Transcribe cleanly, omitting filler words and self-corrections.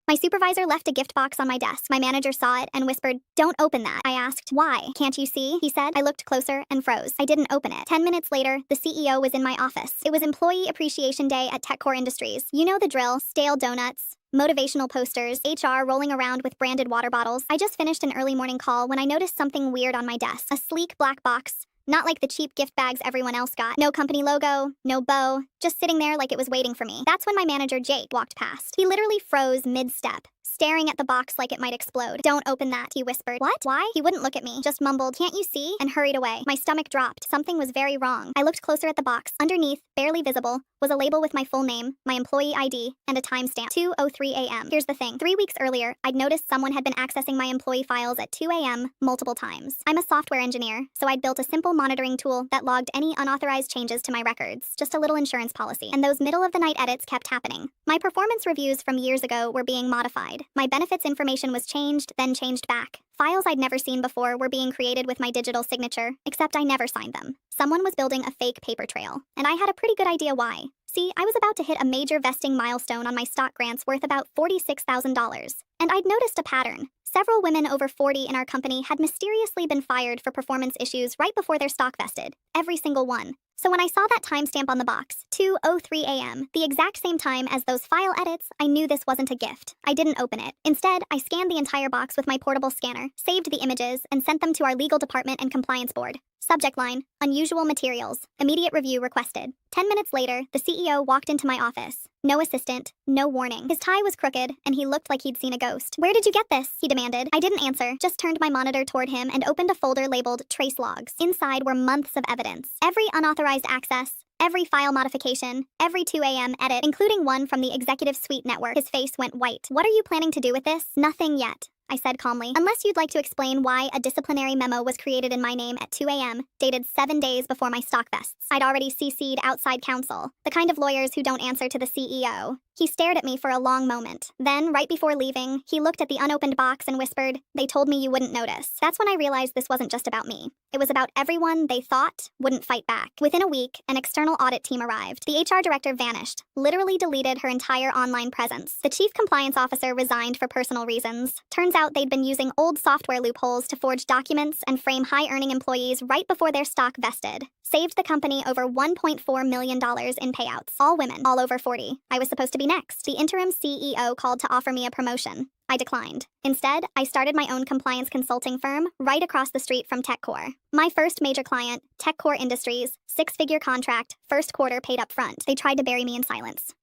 My supervisor left a gift box on my desk. My manager saw it and whispered, "Don't open that." I asked, "Why? Can't you see?" He said. I looked closer and froze. I didn't open it. 10 minutes later, the CEO was in my office. It was Employee Appreciation Day at TechCore Industries. You know the drill: stale donuts, motivational posters, HR rolling around with branded water bottles. I just finished an early morning call when I noticed something weird on my desk. A sleek black box. Not like the cheap gift bags everyone else got. No company logo, no bow, just sitting there like it was waiting for me. That's when my manager, Jake, walked past. He literally froze mid-step, staring at the box like it might explode. "Don't open that," he whispered. "What? Why?" He wouldn't look at me, just mumbled, "Can't you see?" and hurried away. My stomach dropped. Something was very wrong. I looked closer at the box. Underneath, barely visible, was a label with my full name, my employee ID, and a timestamp, 2:03 a.m. Here's the thing. 3 weeks earlier, I'd noticed someone had been accessing my employee files at 2 a.m. multiple times. I'm a software engineer, so I'd built a simple monitoring tool that logged any unauthorized changes to my records, just a little insurance policy. And those middle-of-the-night edits kept happening. My performance reviews from years ago were being modified. My benefits information was changed, then changed back. Files I'd never seen before were being created with my digital signature, except I never signed them. Someone was building a fake paper trail, and I had a pretty good idea why. See, I was about to hit a major vesting milestone on my stock grants worth about $46,000, and I'd noticed a pattern. Several women over 40 in our company had mysteriously been fired for performance issues right before their stock vested. Every single one. So when I saw that timestamp on the box, 2:03 a.m., the exact same time as those file edits, I knew this wasn't a gift. I didn't open it. Instead, I scanned the entire box with my portable scanner, saved the images, and sent them to our legal department and compliance board. Subject line: unusual materials. Immediate review requested. 10 minutes later, the CEO walked into my office. No assistant, no warning. His tie was crooked, and he looked like he'd seen a ghost. "Where did you get this?" he demanded. I didn't answer, just turned my monitor toward him and opened a folder labeled Trace Logs. Inside were months of evidence. Every unauthorized access, every file modification, every 2 a.m. edit, including one from the Executive Suite network. His face went white. "What are you planning to do with this?" "Nothing yet," I said calmly. "Unless you'd like to explain why a disciplinary memo was created in my name at 2 a.m., dated 7 days before my stock vests. I'd already CC'd outside counsel, the kind of lawyers who don't answer to the CEO. He stared at me for a long moment. Then, right before leaving, he looked at the unopened box and whispered, "They told me you wouldn't notice." That's when I realized this wasn't just about me. It was about everyone they thought wouldn't fight back. Within a week, an external audit team arrived. The HR director vanished, literally deleted her entire online presence. The chief compliance officer resigned for personal reasons. Turns out they'd been using old software loopholes to forge documents and frame high-earning employees right before their stock vested. Saved the company over $1.4 million in payouts. All women, all over 40. I was supposed to be next. The interim CEO called to offer me a promotion. I declined. Instead, I started my own compliance consulting firm right across the street from TechCore. My first major client, TechCore Industries, 6-figure contract, first quarter paid up front. They tried to bury me in silence.